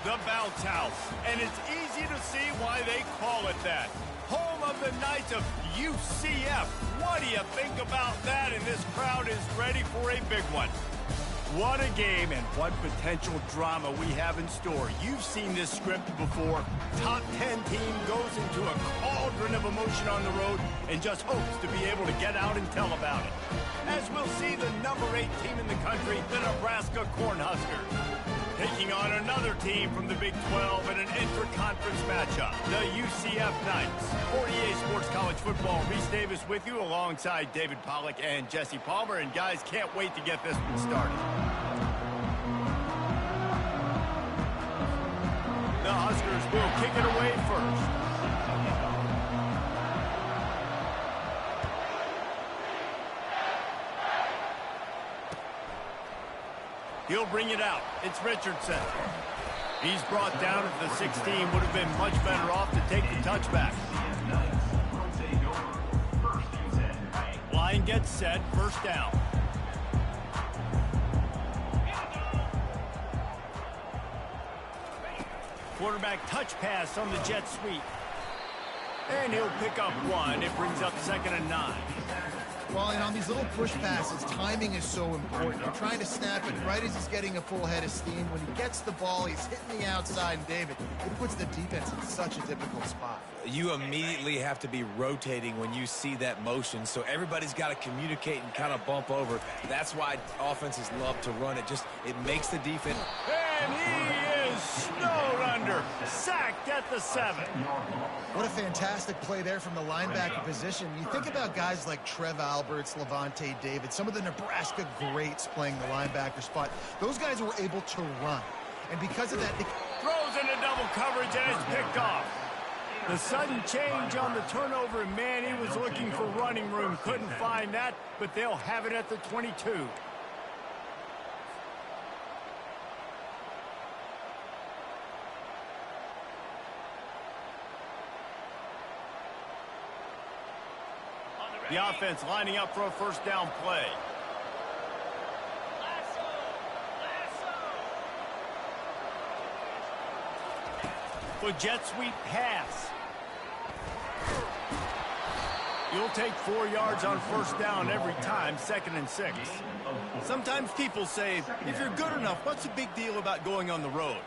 The Bounce House, and it's easy to see why they call it that. Home of the Knights of UCF. What do you think about that? And this crowd is ready for a big one. What a game and what potential drama we have in store. You've seen this script before. Top 10 team goes into a cauldron of emotion on the road and just hopes to be able to get out and tell about it. As we'll see the number 8 team in the country, the Nebraska Cornhuskers, taking on another team from the Big 12 in an intra-conference matchup, the UCF Knights. 48 Sports College Football, Reese Davis with you alongside David Pollack and Jesse Palmer. And guys, can't wait to get this one started. The Huskers will kick it away first. He'll bring it out. It's Richardson. He's brought down at the 16. Would have been much better off to take the touchback. Line gets set. First down. Quarterback touch pass on the jet sweep. And he'll pick up 1. It brings up 2nd and 9. Well, and on these little push passes, timing is so important. You're trying to snap it right as he's getting a full head of steam. When he gets the ball, he's hitting the outside, and David, it puts the defense in such a difficult spot. You immediately have to be rotating when you see that motion, so everybody's got to communicate and kind of bump over. That's why offenses love to run it. It makes the defense. And he is snowed under. Sacked at the 7. What a fantastic play there from the linebacker position. You think about guys like Trev Alberts, Levante David, some of the Nebraska greats playing the linebacker spot. Those guys were able to run. And because of that, they throws into double coverage and it's picked off. The sudden change on the turnover, and man, he was looking for running room. Couldn't find that, but they'll have it at the 22. The offense lining up for a first down play. For jet sweep pass. You'll take 4 yards on first down every time, 2nd and 6. Sometimes people say, if you're good enough, what's the big deal about going on the road?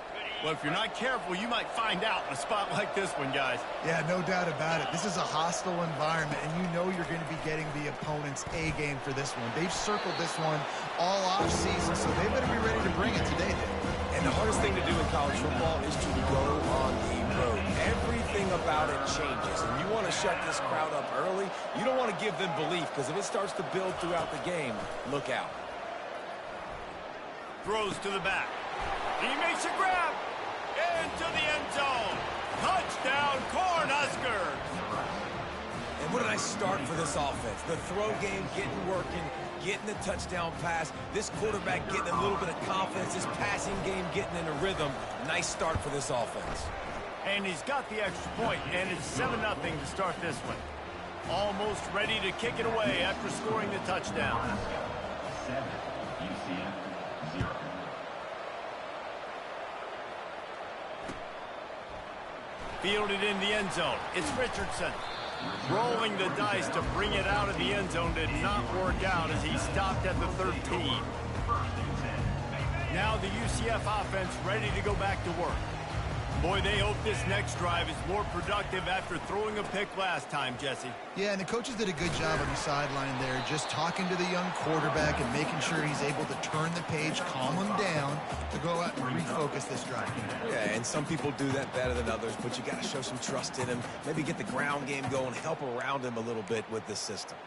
Well, if you're not careful, you might find out in a spot like this one, guys. Yeah, no doubt about it. This is a hostile environment, and you know you're going to be getting the opponent's A game for this one. They've circled this one all off season, so they better be ready to bring it today. And the hardest thing to do in college football is to go on the road. Everything about it changes, and you want to shut this crowd up early. You don't want to give them belief, because if it starts to build throughout the game, look out. Throws to the back. He makes a grab. Into the end zone. Touchdown, Cornhuskers. And what did I start for this offense? The throw game getting working, getting the touchdown pass. This quarterback getting a little bit of confidence. This passing game getting in a rhythm. Nice start for this offense. And he's got the extra point, and it's 7-0 to start this one. Almost ready to kick it away after scoring the touchdown. 7, UCF 0. Fielded in the end zone. It's Richardson. Rolling the dice to bring it out of the end zone did not work out as he stopped at the 13. Now the UCF offense ready to go back to work. Boy, they hope this next drive is more productive after throwing a pick last time, Jesse. Yeah, and the coaches did a good job on the sideline there, just talking to the young quarterback and making sure he's able to turn the page, calm him down, to go out and refocus this drive. Yeah, and some people do that better than others, but you got to show some trust in him, maybe get the ground game going, help around him a little bit with this system.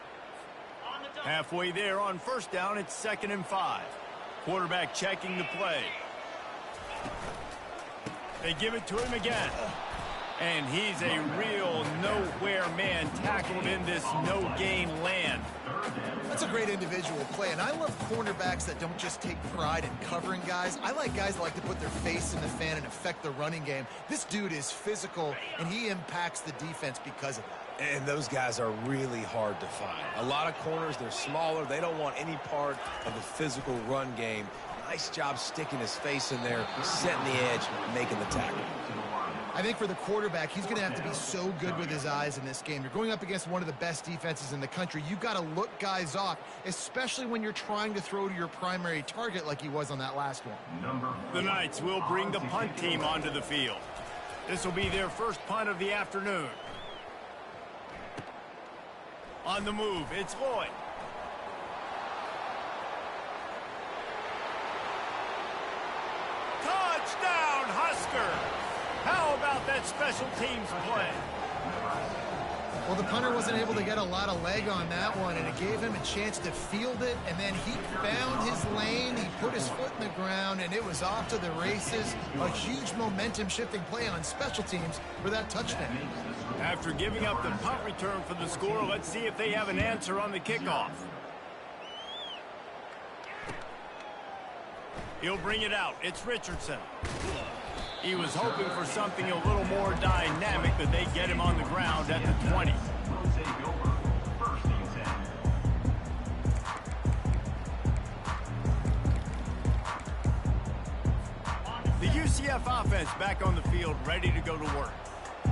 Halfway there on first down, it's 2nd and 5. Quarterback checking the play. They give it to him again. And he's a real nowhere man, tackled in this no-gain land. That's a great individual play, and I love cornerbacks that don't just take pride in covering guys. I like guys that like to put their face in the fan and affect the running game. This dude is physical, and he impacts the defense because of that. And those guys are really hard to find. A lot of corners, they're smaller. They don't want any part of the physical run game. Nice job sticking his face in there, setting the edge, making the tackle. I think for the quarterback, he's going to have to be so good with his eyes in this game. You're going up against one of the best defenses in the country. You've got to look guys off, especially when you're trying to throw to your primary target like he was on that last one. The Knights will bring the punt team onto the field. This will be their first punt of the afternoon. On the move, it's Lloyd. Touchdown, Husker! How about that special teams play? Well, the punter wasn't able to get a lot of leg on that one, and it gave him a chance to field it, and then he found his lane, he put his foot in the ground, and it was off to the races. A huge momentum-shifting play on special teams for that touchdown. After giving up the punt return for the score, let's see if they have an answer on the kickoff. He'll bring it out. It's Richardson. He was hoping for something a little more dynamic, but they get him on the ground at the 20. The UCF offense back on the field, ready to go to work.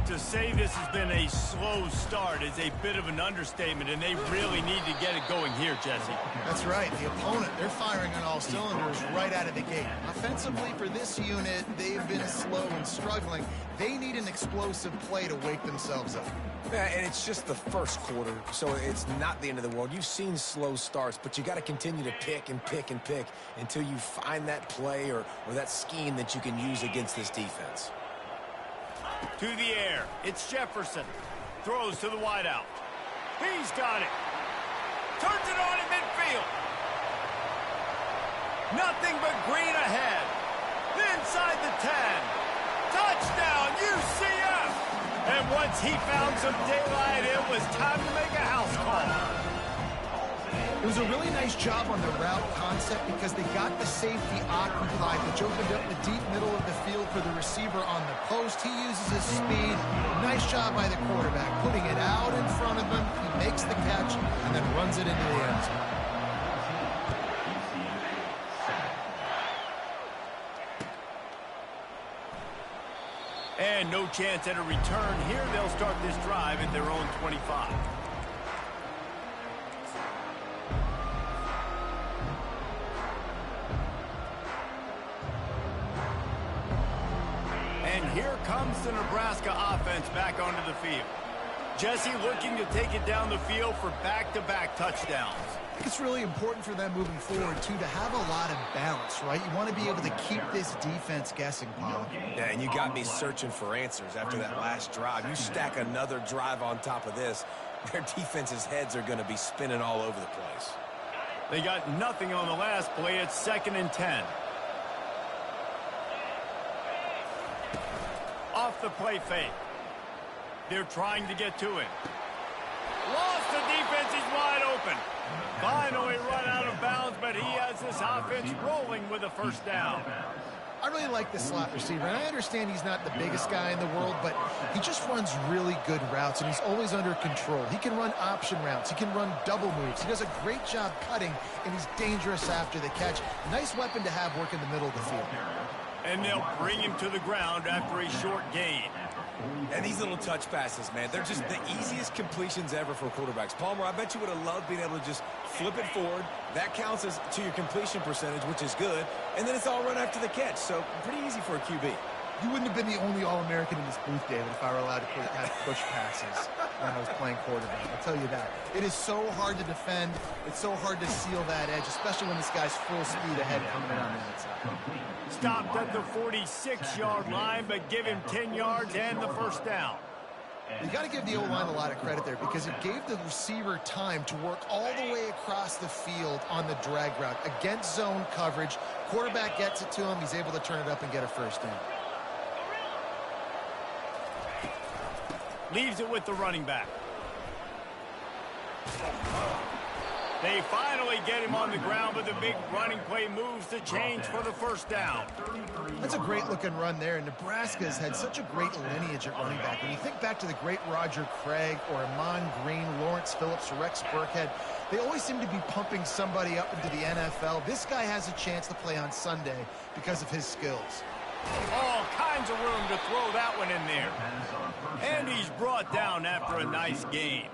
To say this has been a slow start is a bit of an understatement, and they really need to get it going here, Jesse. That's right. The opponent, they're firing on all cylinders right out of the gate. Offensively, for this unit, they've been slow and struggling. They need an explosive play to wake themselves up. Yeah, and it's just the first quarter, so it's not the end of the world. You've seen slow starts, but you got to continue to pick and pick and pick until you find that play or that scheme that you can use against this defense. To the air, it's Jefferson. Throws to the wideout. He's got it. Turns it on in midfield. Nothing but green ahead. Inside the 10. Touchdown, UCF! And once he found some daylight, it was time to make a house call. It was a really nice job on the route concept because they got the safety occupied, which opened up the deep middle of the field for the receiver on the post. He uses his speed. Nice job by the quarterback, putting it out in front of him. He makes the catch and then runs it into the end zone. And no chance at a return here. They'll start this drive at their own 25. And here comes the Nebraska offense back onto the field. Jesse looking to take it down the field for back-to-back touchdowns. I think it's really important for them moving forward, too, to have a lot of balance, right? You want to be able to keep this defense guessing, Paul. Yeah, and you got me searching for answers after that last drive. You stack another drive on top of this, their defense's heads are going to be spinning all over the place. They got nothing on the last play. It's 2nd and 10. Off the play fake. They're trying to get to him. Lost the defense. He's wide open. Finally run out of bounds, but he has this offense rolling with a first down. I really like the slot receiver, and I understand he's not the biggest guy in the world, but he just runs really good routes, and he's always under control. He can run option routes. He can run double moves. He does a great job cutting, and he's dangerous after the catch. Nice weapon to have work in the middle of the field. And they'll bring him to the ground after a short gain. And these little touch passes, man, they're just the easiest completions ever for quarterbacks. Palmer, I bet you would have loved being able to just flip it forward. That counts as to your completion percentage, which is good. And then it's all run after the catch, so pretty easy for a QB. You wouldn't have been the only All-American in this booth, David, if I were allowed to have push passes when I was playing quarterback. I'll tell you that. It is so hard to defend. It's so hard to seal that edge, especially when this guy's full speed ahead coming around the outside. Stopped at the 46-yard line, but give him 10 yards and the first down. You got to give the O-line a lot of credit there because it gave the receiver time to work all the way across the field on the drag route against zone coverage. Quarterback gets it to him. He's able to turn it up and get a first down. Leaves it with the running back. They finally get him on the ground, but the big running play moves the chains for the first down. That's a great-looking run there. Nebraska's had such a great lineage at running back. When you think back to the great Roger Craig or Amon Green, Lawrence Phillips, or Rex Burkhead, they always seem to be pumping somebody up into the NFL. This guy has a chance to play on Sunday because of his skills. All kinds of room to throw that one in there. And he's brought down after a nice gain.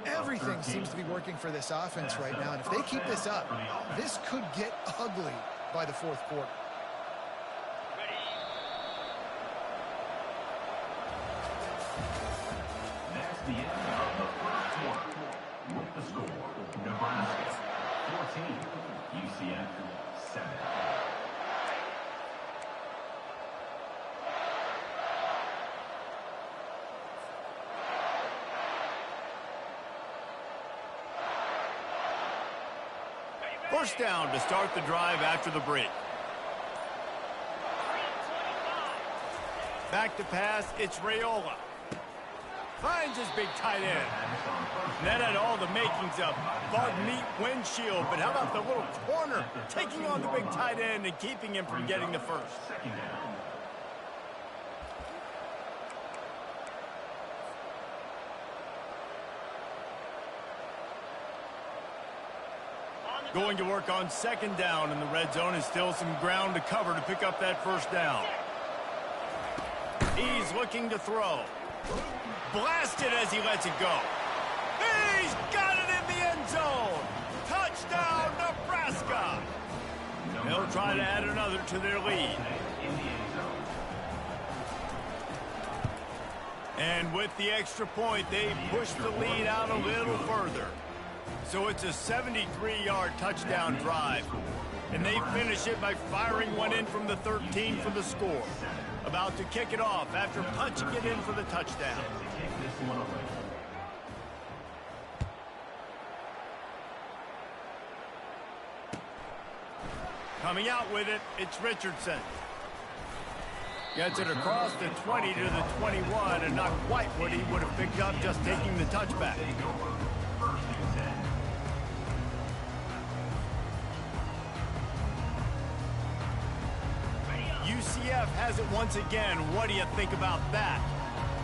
Everything seems to be working for this offense right now, and if they keep this up, this could get ugly by the fourth quarter. That's the end of the first quarter. With the score, Nebraska 14, UCF 7. First down to start the drive after the break. Back to pass, it's Raiola. Finds his big tight end. That had all the makings of bug meat windshield, but how about the little corner taking on the big tight end and keeping him from getting the first? Going to work on second down in the red zone, and still some ground to cover to pick up that first down. He's looking to throw. Blasted as he lets it go. He's got it in the end zone. Touchdown, Nebraska. They'll try to add another to their lead. And with the extra point, they push the lead out a little further. So it's a 73-yard touchdown drive. And they finish it by firing one in from the 13 for the score. About to kick it off after punching it in for the touchdown. Coming out with it, it's Richardson. Gets it across the 20 to the 21, and not quite what he would have picked up just taking the touchback. UCF has it once again. What do you think about that?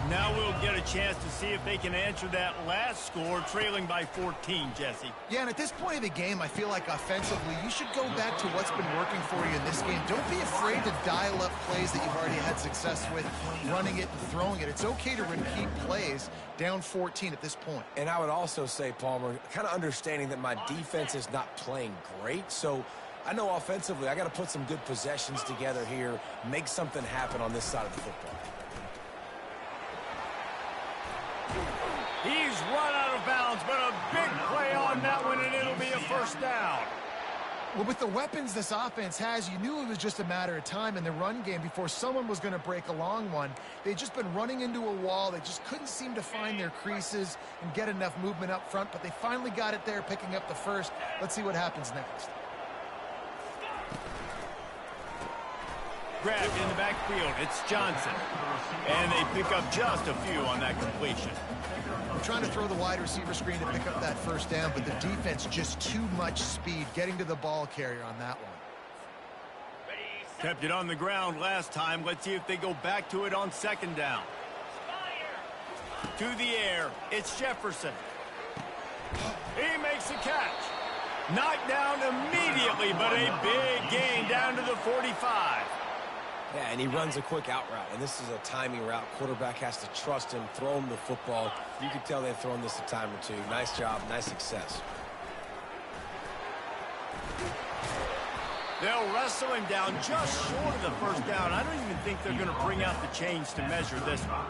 Now we'll get a chance to see if they can answer that last score, trailing by 14, Jesse. Yeah, and at this point of the game, I feel like offensively, you should go back to what's been working for you in this game. Don't be afraid to dial up plays that you've already had success with, running it and throwing it. It's okay to repeat plays down 14 at this point. And I would also say, Palmer, kind of understanding that my defense is not playing great, so I know offensively I got to put some good possessions together here, make something happen on this side of the football. He's run out of bounds, but a big play on that one, and it'll be a first down. Well, with the weapons this offense has, you knew it was just a matter of time in the run game before someone was going to break a long one. They'd just been running into a wall. They just couldn't seem to find their creases and get enough movement up front, but they finally got it there, picking up the first. Let's see what happens next. Grabbed in the backfield, it's Johnson. And they pick up just a few on that completion. I'm trying to throw the wide receiver screen to pick up that first down, but the defense just too much speed getting to the ball carrier on that one. Kept it on the ground last time. Let's see if they go back to it on second down. To the air, it's Jefferson. He makes the catch. Knocked down immediately, but a big gain down to the 45. Yeah, and he runs a quick out route, and this is a timing route. Quarterback has to trust him, throw him the football. You can tell they've thrown this a time or two. Nice job, nice success. They'll wrestle him down just short of the first down. I don't even think they're going to bring out the chains to measure this one.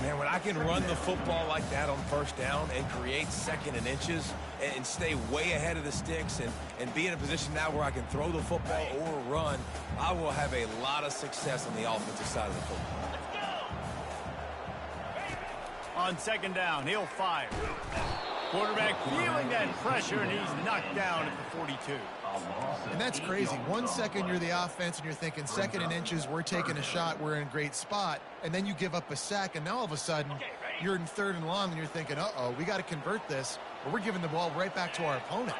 Man, when I can run the football like that on first down and create second and inches and stay way ahead of the sticks and be in a position now where I can throw the football or run, I will have a lot of success on the offensive side of the football. On second down, he'll fire. Quarterback feeling that pressure, and he's knocked down at the 42. And that's crazy. 1 second you're the offense and you're thinking second and inches, we're taking a shot, we're in a great spot. And then you give up a sack, and now all of a sudden you're in third and long and you're thinking, uh-oh, we got to convert this. or we're giving the ball right back to our opponent.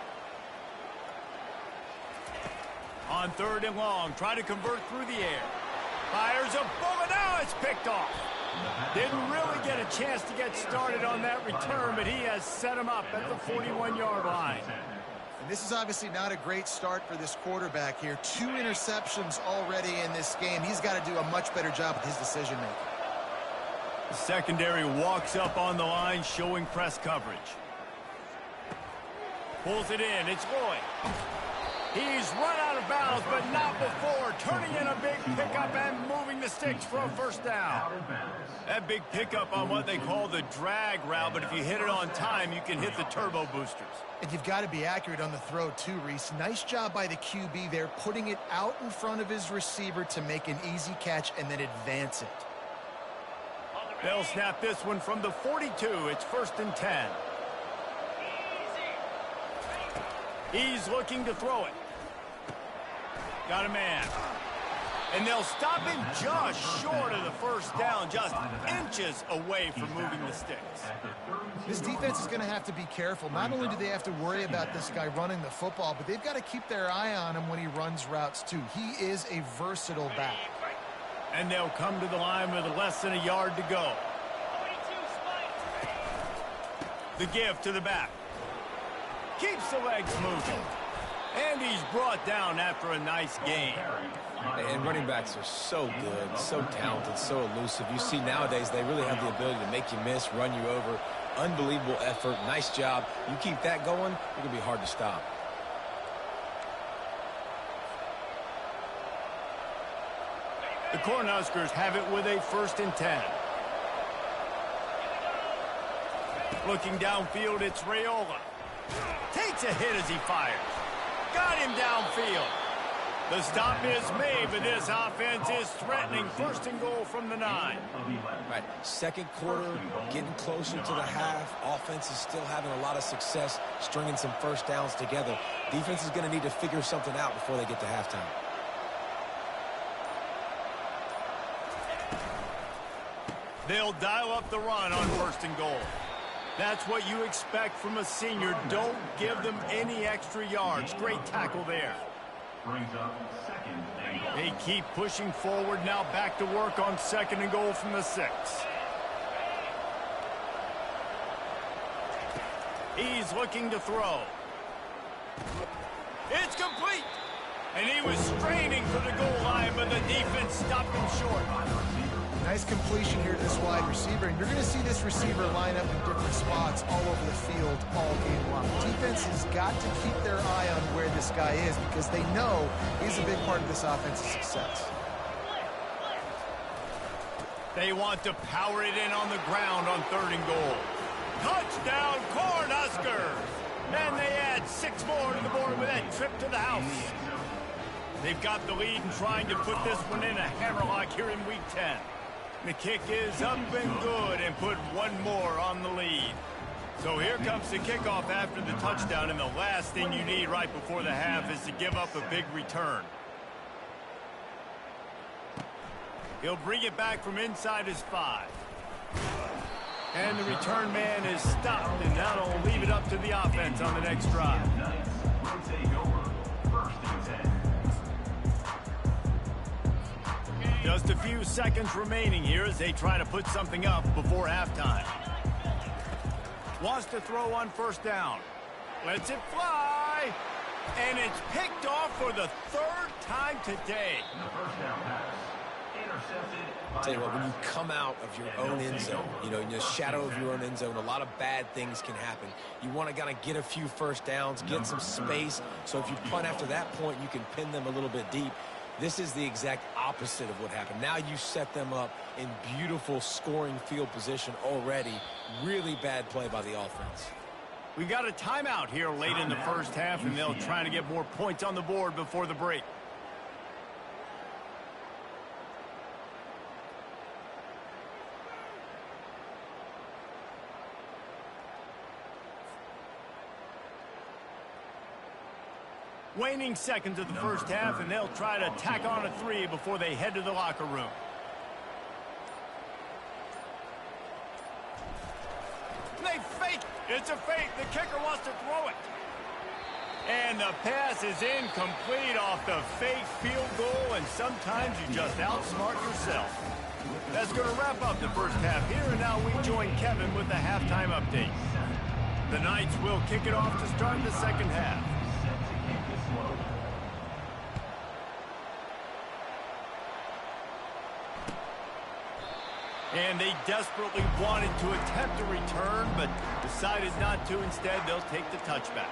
On 3rd and long, try to convert through the air. Fires a bullet. Now it's picked off. Didn't really get a chance to get started on that return, but he has set him up at the 41-yard line. And this is obviously not a great start for this quarterback here. 2 interceptions already in this game. He's got to do a much better job with his decision-making. The secondary walks up on the line, showing press coverage. Pulls it in. It's Lloyd. He's run out of bounds, but not before. Turning in a big pickup and moving the sticks for a first down. That big pickup on what they call the drag route, but if you hit it on time, you can hit the turbo boosters. And you've got to be accurate on the throw too, Reese. Nice job by the QB there, putting it out in front of his receiver to make an easy catch and then advance it. They'll snap this one from the 42. It's 1st and 10. He's looking to throw it. Got a man. And they'll stop him just short of the first down, just inches away from moving the sticks. This defense is going to have to be careful. Not only do they have to worry about this guy running the football, but they've got to keep their eye on him when he runs routes too. He is a versatile back. And they'll come to the line with less than a yard to go. The give to the back. Keeps the legs moving. And he's brought down after a nice gain. And running backs are so good, so talented, so elusive. You see nowadays they really have the ability to make you miss, run you over. Unbelievable effort. Nice job. You keep that going, it's going to be hard to stop. The Cornhuskers have it with a 1st and 10. Looking downfield, it's Raiola. Takes a hit as he fires. Got him downfield. The stop is made, but this offense is threatening. 1st and goal from the 9. Right, 2nd quarter, getting closer to the half. Offense is still having a lot of success stringing some first downs together. Defense is going to need to figure something out before they get to halftime. They'll dial up the run on 1st and goal. That's what you expect from a senior. Don't give them any extra yards. Great tackle there. Brings up 2nd and goal. They keep pushing forward. Now back to work on 2nd and goal from the 6. He's looking to throw. It's complete. And he was straining for the goal line, but the defense stopped him short. Nice completion here to this wide receiver, and you're going to see this receiver line up in different spots all over the field all game long. Defense has got to keep their eye on where this guy is because they know he's a big part of this offense's success. They want to power it in on the ground on 3rd and goal. Touchdown, Cornhuskers! And they add 6 more to the board with that trip to the house. They've got the lead and trying to put this one in a hammerlock here in Week 10. The kick is up and good and put 1 more on the lead. So here comes the kickoff after the touchdown, and the last thing you need right before the half is to give up a big return. He'll bring it back from inside his 5. And the return man is stopped, and that'll leave it up to the offense on the next drive. Rotate over 1st and 10. Just a few seconds remaining here as they try to put something up before halftime. Wants to throw on 1st down. Lets it fly. And it's picked off for the 3rd time today. The 1st down pass. Intercepted. I'll tell you what, when you come out of your own end zone, in the shadow of your own end zone, a lot of bad things can happen. You want to kind of get a few first downs, get some space, so if you punt after that point, you can pin them a little bit deep. This is the exact opposite of what happened. Now you set them up in beautiful scoring field position already. Really bad play by the offense. We've got a timeout here late in the first half, and they'll try to get more points on the board before the break. Waning seconds of the first half, and they'll try to tack on a 3 before they head to the locker room. They fake. It's a fake. The kicker wants to throw it. And the pass is incomplete off the fake field goal, and sometimes you just outsmart yourself. That's going to wrap up the first half here, and now we join Kevin with the halftime update. The Knights will kick it off to start the second half. And they desperately wanted to attempt a return, but decided not to. Instead, they'll take the touchback.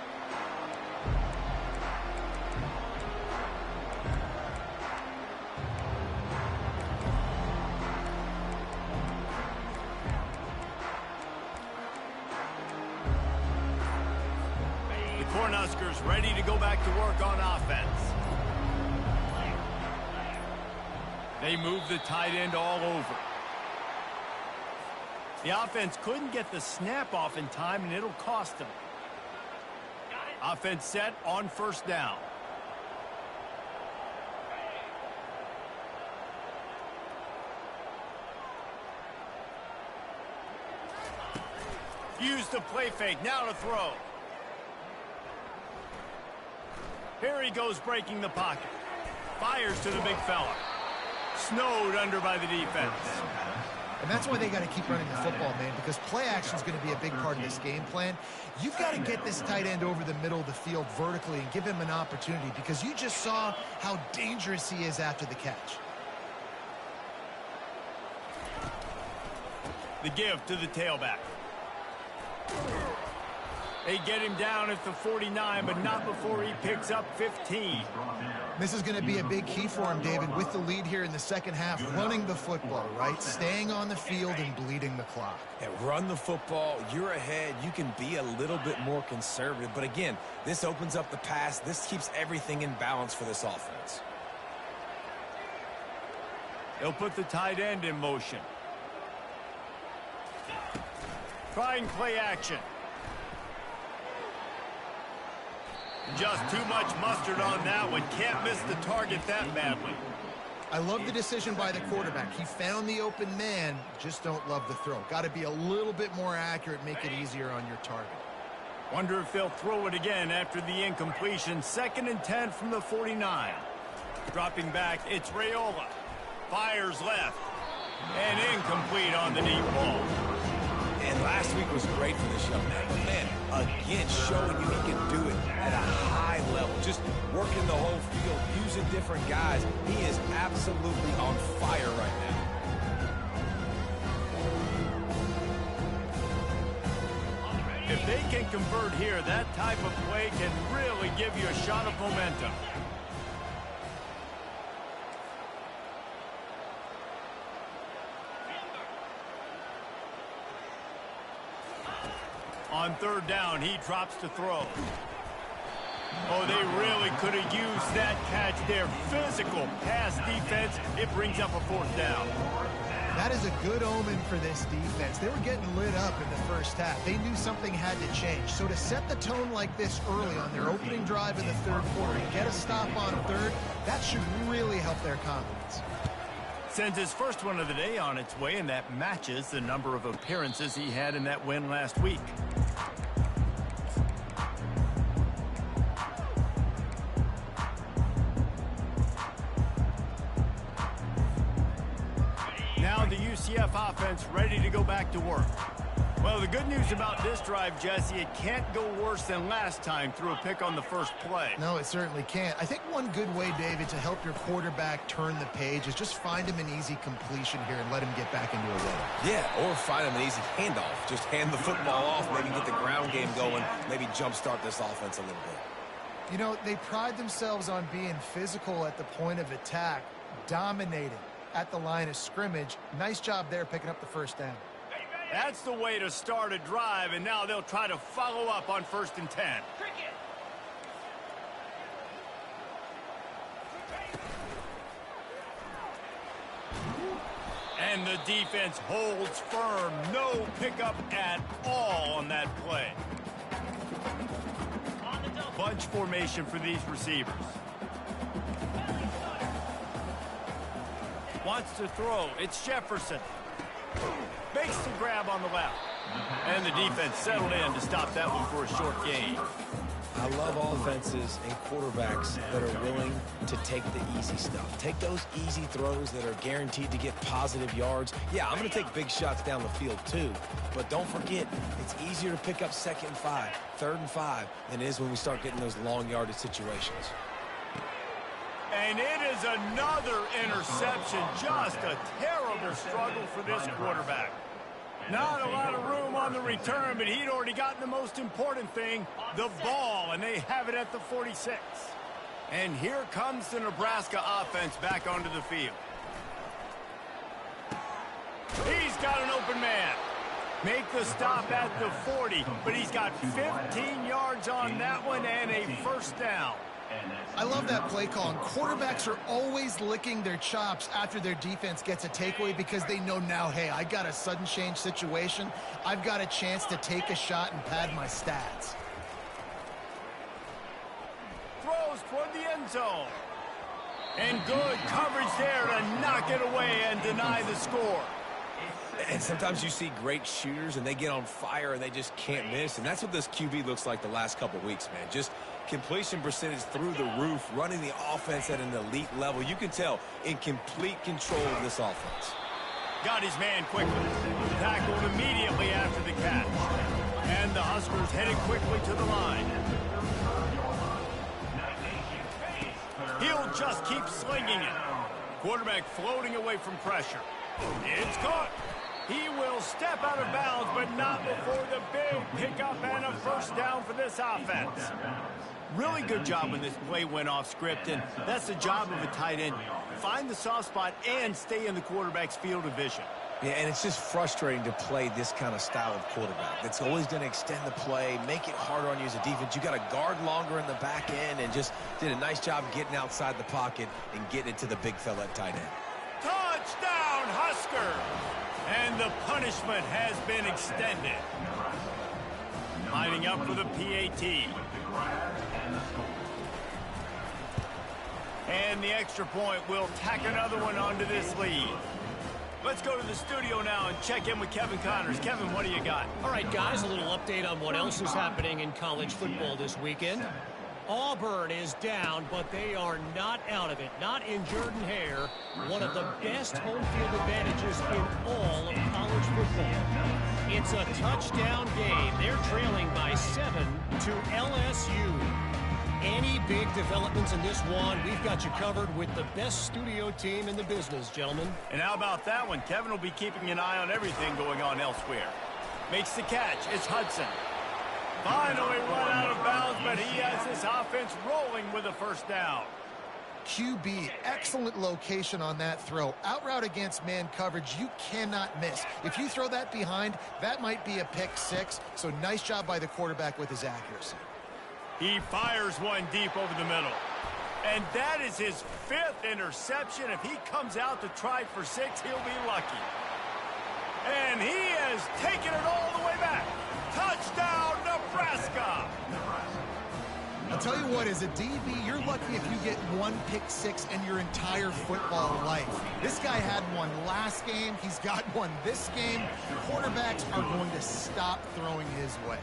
The Cornhuskers ready to go back to work on offense. They move the tight end all over. The offense couldn't get the snap off in time, and it'll cost them. Offense set on first down. Use the play fake. Now to throw. Here he goes, breaking the pocket. Fires to the big fella. Snowed under by the defense. And that's why they got to keep running the football, man, because play action is going to be a big part of this game plan. You've got to get this tight end over the middle of the field vertically and give him an opportunity, because you just saw how dangerous he is after the catch. The give to the tailback. They get him down at the 49, but not before he picks up 15. This is going to be a big key for him, David, with the lead here in the second half, running the football, right? Staying on the field and bleeding the clock. Yeah, run the football. You're ahead. You can be a little bit more conservative. But again, this opens up the pass. This keeps everything in balance for this offense. They'll put the tight end in motion. Trying play action. Just too much mustard on that one. Can't miss the target that badly. I love the decision by the quarterback. He found the open man, just don't love the throw. Got to be a little bit more accurate, make it easier on your target. Wonder if they'll throw it again after the incompletion. 2nd and 10 from the 49. Dropping back, it's Raiola. Fires left. And incomplete on the deep ball. And last week was great for this young man. But man, again, showing you he can do it at a high level. Just working the whole field, using different guys. He is absolutely on fire right now. If they can convert here, that type of play can really give you a shot of momentum. On 3rd down, he drops to throw. Oh, they really could have used that catch there. Physical pass defense. It brings up a 4th down. That is a good omen for this defense. They were getting lit up in the first half. They knew something had to change. So to set the tone like this early on their opening drive in the 3rd quarter and get a stop on 3rd, that should really help their confidence. Sends his first one of the day on its way, and that matches the number of appearances he had in that win last week. Now the UCF offense ready to go back to work. Well, the good news about this drive, Jesse, it can't go worse than last time through a pick on the first play. No, it certainly can't. I think one good way, David, to help your quarterback turn the page is just find him an easy completion here and let him get back into a rhythm. Yeah, or find him an easy handoff. Just hand the football off, maybe get the ground game going, maybe jumpstart this offense a little bit. You know, they pride themselves on being physical at the point of attack, dominating at the line of scrimmage. Nice job there picking up the 1st down. That's the way to start a drive, and now they'll try to follow up on 1st and 10. And the defense holds firm. No pickup at all on that play. Bunch formation for these receivers. Wants to throw. It's Jefferson. Makes the grab on the left. And the defense settled in to stop that one for a short gain. I love offenses and quarterbacks that are willing to take the easy stuff. Take those easy throws that are guaranteed to get positive yards. Yeah, I'm going to take big shots down the field too, but don't forget, it's easier to pick up 2nd and 5, 3rd and 5 than it is when we start getting those long yardage situations. And it is another interception. Just a terrible struggle for this quarterback. Not a lot of room on the return, but he'd already gotten the most important thing, the ball, and they have it at the 46. And here comes the Nebraska offense back onto the field. He's got an open man. Make the stop at the 40, but he's got 15 yards on that one and a first down. I love that play call. And quarterbacks are always licking their chops after their defense gets a takeaway because they know now, hey, I got a sudden change situation. I've got a chance to take a shot and pad my stats. Throws toward the end zone. And good coverage there to knock it away and deny the score. And sometimes you see great shooters and they get on fire and they just can't miss. And that's what this QB looks like the last couple weeks, man. Just completion percentage through the roof, running the offense at an elite level. You can tell in complete control of this offense. Got his man quickly. Tackled immediately after the catch. And the Huskers headed quickly to the line. He'll just keep slinging it. Quarterback floating away from pressure. It's caught. He will step out of bounds, but not before the big pickup and a first down for this offense. Really good job when this play went off script, and that's the job of a tight end. Find the soft spot and stay in the quarterback's field of vision. Yeah, and it's just frustrating to play this kind of style of quarterback. That's always going to extend the play, make it harder on you as a defense. You got to guard longer in the back end, and just did a nice job getting outside the pocket and getting it to the big fella at tight end. Touchdown, Husker! And the punishment has been extended. Lining up for the PAT. And the extra point will tack another one onto this lead. Let's go to the studio now and check in with Kevin Connors. Kevin, what do you got? All right, guys, a little update on what else is happening in college football this weekend. Auburn is down, but they are not out of it. Not in Jordan-Hare, one of the best home field advantages in all of college football. It's a touchdown game. They're trailing by 7 to LSU. Any big developments in this one, we've got you covered with the best studio team in the business, gentlemen. And how about that one? Kevin will be keeping an eye on everything going on elsewhere. Makes the catch. It's Hudson. Finally run out of bounds, but he has this offense rolling with a first down. QB, excellent location on that throw. Out route against man coverage, you cannot miss. If you throw that behind, that might be a pick six. So nice job by the quarterback with his accuracy. He fires one deep over the middle. And that is his 5th interception. If he comes out to try for 6, he'll be lucky. And he has taken it all the way back. Touchdown, Nebraska! I'll tell you what, as a DB, you're lucky if you get one pick six in your entire football life. This guy had one last game. He's got one this game. Quarterbacks are going to stop throwing his way.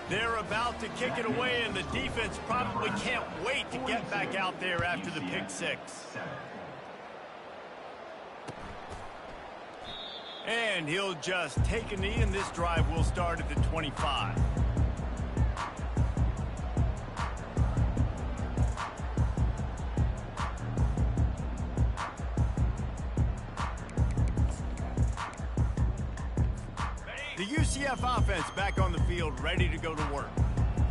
They're about to kick it away, and the defense probably can't wait to get back out there after the pick six. And he'll just take a knee, and this drive will start at the 25. The UCF offense back on the field, ready to go to work.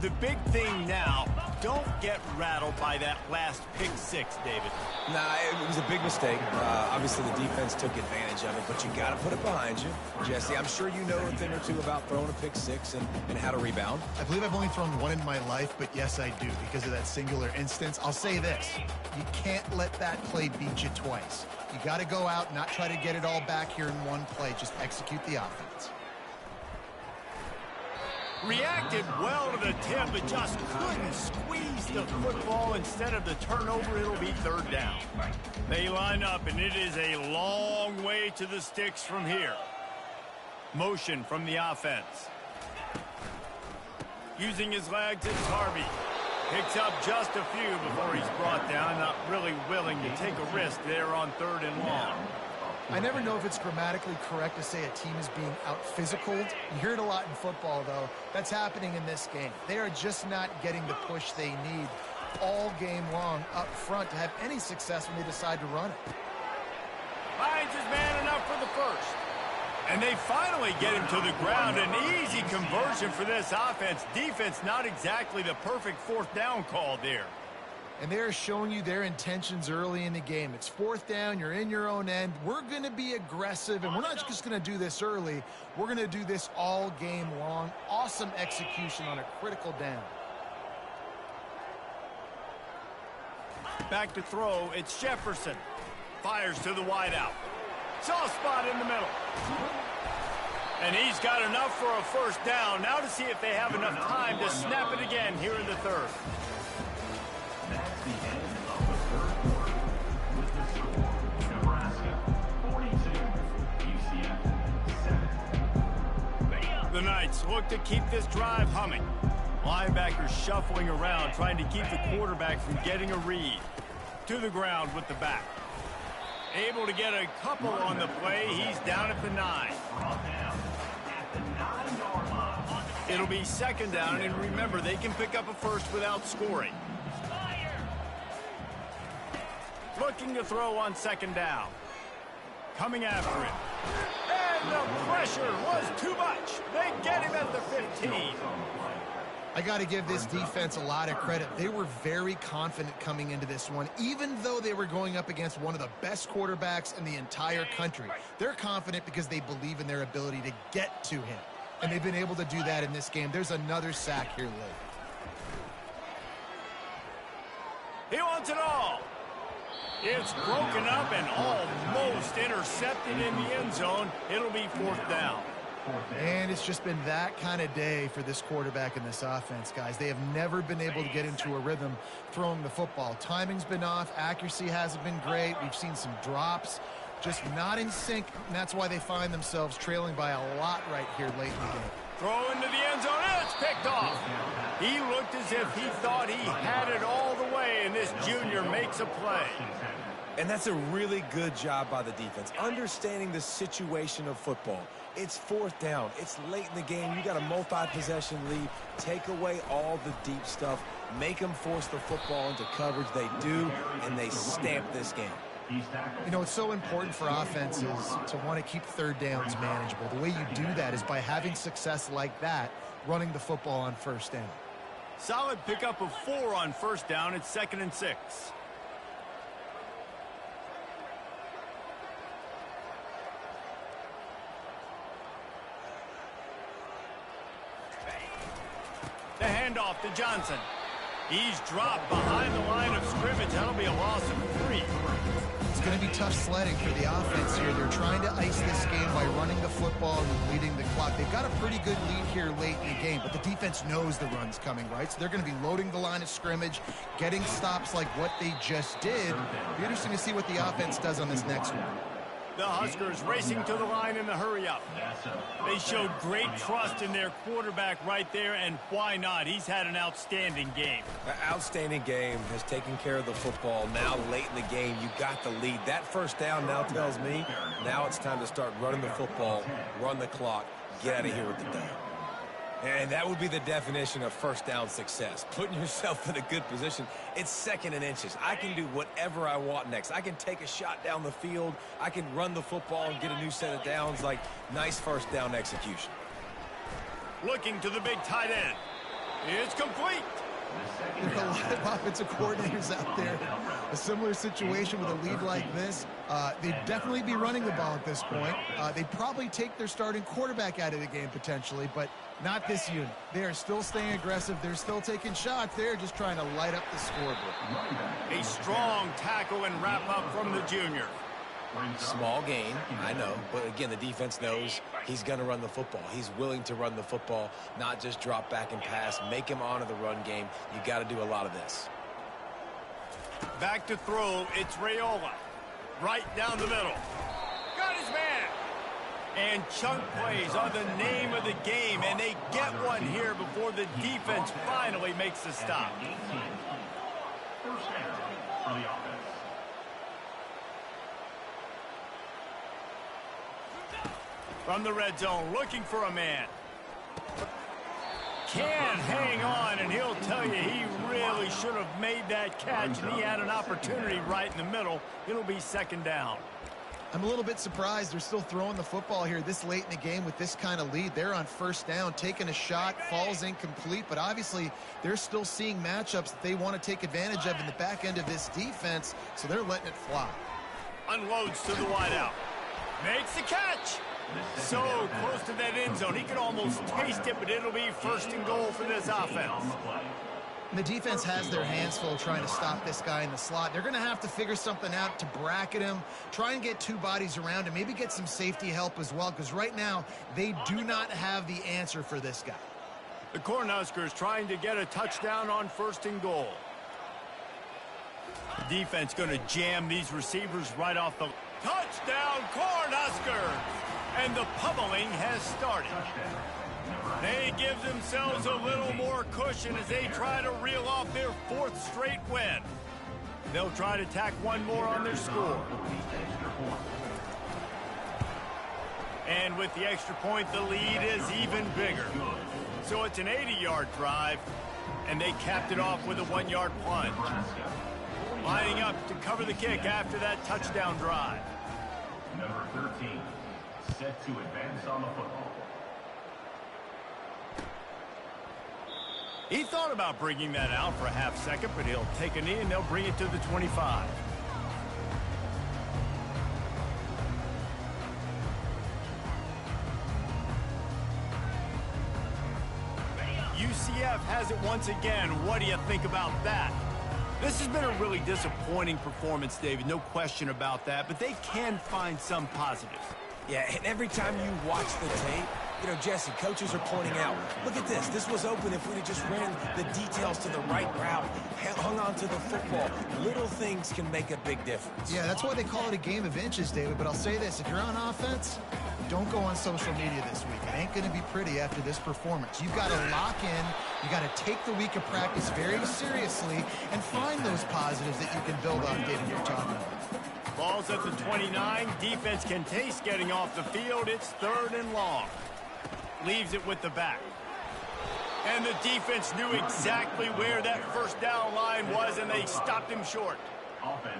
The big thing now, don't get rattled by that last pick six, David. Nah, it was a big mistake. Obviously, the defense took advantage of it, but you got to put it behind you. Jesse, I'm sure you know a thing or two about throwing a pick six and how to rebound. I believe I've only thrown one in my life, but yes, I do, because of that singular instance. I'll say this. You can't let that play beat you twice. You got to go out, not try to get it all back here in one play. Just execute the offense. Reacted well to the tip, but just couldn't squeeze the football. Instead of the turnover, it'll be 3rd down. They line up, and it is a long way to the sticks from here. Motion from the offense. Using his legs, it's Harvey. Picks up just a few before he's brought down. Not really willing to take a risk there on 3rd and long. I never know if it's grammatically correct to say a team is being out-physicaled. You hear it a lot in football, though. That's happening in this game. They are just not getting the push they need all game long up front to have any success when they decide to run it. Finds his man enough for the first. And they finally get him to the ground. An easy conversion for this offense. Defense, not exactly the perfect 4th down call there. And they're showing you their intentions early in the game. It's 4th down, you're in your own end. We're going to be aggressive, and we're not just going to do this early. We're going to do this all game long. Awesome execution on a critical down. Back to throw, it's Jefferson. Fires to the wideout. Soft spot in the middle. And he's got enough for a first down. Now to see if they have enough time to snap it again here in the 3rd. That's the end of the 3rd quarter. With the score, Nebraska 42, UCF 7. The Knights look to keep this drive humming. Linebackers shuffling around, trying to keep the quarterback from getting a read. To the ground with the back. Able to get a couple on the play. He's down at the 9. It'll be 2nd down, and remember, they can pick up a first without scoring. Looking to throw on 2nd down. Coming after him. And the pressure was too much. They get him at the 15. I got to give this defense a lot of credit. They were very confident coming into this one, even though they were going up against one of the best quarterbacks in the entire country. They're confident because they believe in their ability to get to him, and they've been able to do that in this game. There's another sack here late. He wants it all. It's broken up and almost intercepted in the end zone. It'll be 4th down. And it's just been that kind of day for this quarterback and this offense, guys. They have never been able to get into a rhythm throwing the football. Timing's been off. Accuracy hasn't been great. We've seen some drops, just not in sync, and that's why they find themselves trailing by a lot right here late in the game. Throw into the end zone, and it's picked off. He looked as if he thought he had it all the way, and this junior makes a play. And that's a really good job by the defense, understanding the situation of football. It's 4th down. It's late in the game. You got a multi-possession lead. Take away all the deep stuff. Make them force the football into coverage. They do, and they stamp this game. You know, it's so important for offenses to want to keep 3rd downs manageable. The way you do that is by having success like that, running the football on 1st down. Solid pickup of 4 on 1st down. It's 2nd and 6. The handoff to Johnson. He's dropped behind the line of scrimmage. That'll be a loss of 3. It's going to be tough sledding for the offense here. They're trying to ice this game by running the football and leading the clock. They've got a pretty good lead here late in the game, but the defense knows the run's coming, right? So they're going to be loading the line of scrimmage, getting stops like what they just did. It'll be interesting to see what the offense does on this next one. The Huskers racing to the line in the hurry-up. They showed great trust in their quarterback right there, and why not? He's had an outstanding game. An outstanding game, has taken care of the football. Now, late in the game, you got the lead. That 1st down now tells me now it's time to start running the football, run the clock, get out of here with the dub. And that would be the definition of 1st down success, putting yourself in a good position. It's 2nd and inches. I can do whatever I want next. I can take a shot down the field. I can run the football and get a new set of downs. Like, nice 1st down execution. Looking to the big tight end. It's complete. There are a lot of offensive coordinators out there. A similar situation with a lead like this. They'd definitely be running the ball at this point. They'd probably take their starting quarterback out of the game potentially, but not this unit. They are still staying aggressive. They're still taking shots. They're just trying to light up the scoreboard. A strong tackle and wrap up from the junior. Small gain, I know, but again, the defense knows he's going to run the football. He's willing to run the football, not just drop back and pass, make him honor the run game. You got to do a lot of this. Back to throw, it's Raiola. Right down the middle. Got his man. And chunk plays are the name of the game, and they get one here before the defense finally makes the stop. First down for the offense. From the red zone, looking for a man. Can hang on, and he'll tell you he really should have made that catch, and he had an opportunity right in the middle. It'll be second down. I'm a little bit surprised they're still throwing the football here this late in the game with this kind of lead. They're on first down, taking a shot, falls incomplete, but obviously they're still seeing matchups that they want to take advantage of in the back end of this defense, so they're letting it fly. Unloads to the wideout. Makes the catch. So close to that end zone. He could almost taste it, but it'll be first and goal for this offense. And the defense has their hands full trying to stop this guy in the slot. They're going to have to figure something out to bracket him, try and get two bodies around him, maybe get some safety help as well, because right now they do not have the answer for this guy. The Cornhuskers trying to get a touchdown on first and goal. The defense going to jam these receivers right off the touchdown, Cornhuskers! And the pummeling has started. They give themselves a little more cushion as they try to reel off their fourth straight win. They'll try to tack one more on their score. And with the extra point, the lead is even bigger. So it's an 80-yard drive, and they capped it off with a 1-yard plunge. Lining up to cover the kick after that touchdown drive. Number 13, set to advance on the football. He thought about bringing that out for a half second, but he'll take a knee and they'll bring it to the 25. UCF has it once again. What do you think about that? This has been a really disappointing performance, David. No question about that, but they can find some positives. Yeah, and every time you watch the tape, you know, Jesse, coaches are pointing out, look at this. This was open if we'd have just ran the details to the right route, hung on to the football. Little things can make a big difference. Yeah, that's why they call it a game of inches, David. But I'll say this, if you're on offense, don't go on social media this week. It ain't going to be pretty after this performance. You've got to lock in. You got to take the week of practice very seriously and find those positives that you can build on, David, you're talking about. Ball's at the 29. Defense can taste getting off the field. It's third and long. Leaves it with the back. And the defense knew exactly where that first down line was, and they stopped him short.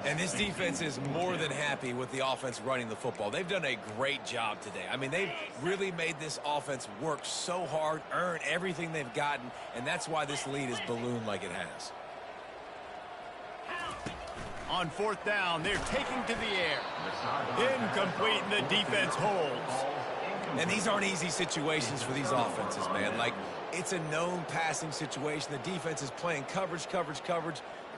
And this defense is more than happy with the offense running the football. They've done a great job today. I mean, they've really made this offense work so hard, earn everything they've gotten, and that's why this lead is ballooned like it has. On fourth down, they're taking to the air. Incomplete, and the defense holds. And these aren't easy situations for these offenses, man. Like, it's a known passing situation. The defense is playing coverage.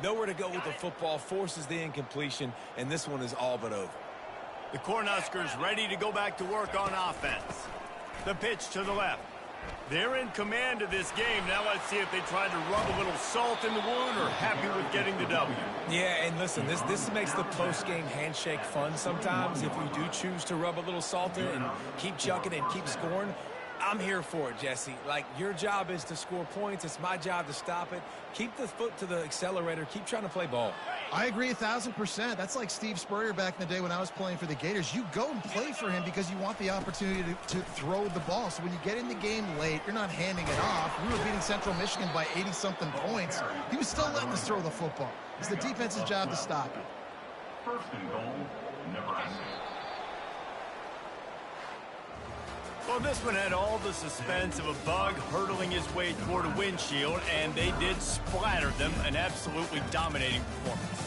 Nowhere to go with the football, forces the incompletion, and this one is all but over. The Cornhuskers ready to go back to work on offense. The pitch to the left. They're in command of this game. Now let's see if they try to rub a little salt in the wound or happy with getting the W. Yeah, and listen, this makes the post-game handshake fun sometimes. If you do choose to rub a little salt in and keep chucking and keep scoring, I'm here for it, Jesse. Like, your job is to score points. It's my job to stop it. Keep the foot to the accelerator. Keep trying to play ball. I agree 1,000%. That's like Steve Spurrier back in the day when I was playing for the Gators. You go and play for him because you want the opportunity to throw the ball. So when you get in the game late, you're not handing it off. We were beating Central Michigan by 80-something points. He was still letting us throw the football. It's the defense's job to stop it. First and goal, Nebraska. Well, this one had all the suspense of a bug hurtling his way toward a windshield, and they did splatter them. An absolutely dominating performance.